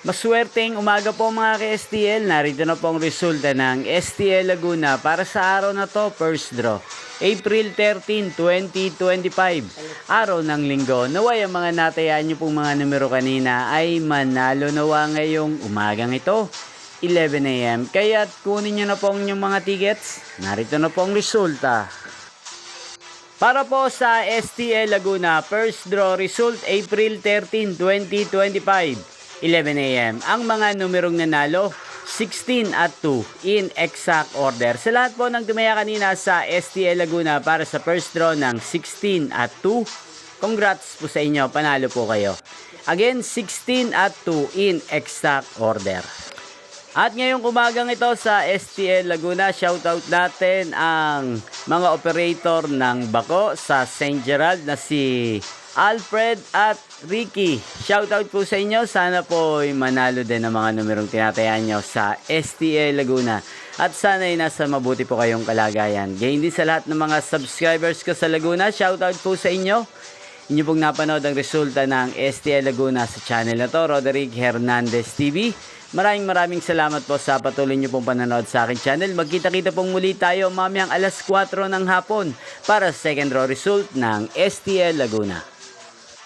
Maswerteng umaga po mga ka-STL. Narito na po ang resulta ng STL Laguna para sa araw na to, first draw. April 13, 2025. Araw ng linggo. Naway ang mga natayaan nyo pong mga numero kanina ay manalo nawa ngayong umagang ito, 11 AM. Kaya't kunin nyo na po ang inyong mga tickets. Narito na po ang resulta. Para po sa STL Laguna, first draw result April 13, 2025. 11 AM. Ang mga numerong nanalo, 16 at 2 in exact order. Sa lahat po ng tumaya kanina sa STL Laguna para sa first draw ng 16 at 2, congrats po sa inyo, panalo po kayo. Again, 16 at 2 in exact order. At ngayong umagang ito sa STL Laguna, shoutout natin ang mga operator ng Bako sa St. Gerald na si Alfred at Ricky. Shoutout po sa inyo. Sana po ay manalo din ang mga numerong tinatayaan nyo sa STL Laguna. At sana ay nasa mabuti po kayong kalagayan. Gayon din sa lahat ng mga subscribers ko sa Laguna. Shoutout po sa inyo. Inyo pong napanood ang resulta ng STL Laguna sa channel na to, Roderick Hernandez TV. Maraming salamat po sa patuloy nyo pong panonood sa aking channel. Magkita-kita pong muli tayo mamayang alas 4 ng hapon para sa second draw result ng STL Laguna.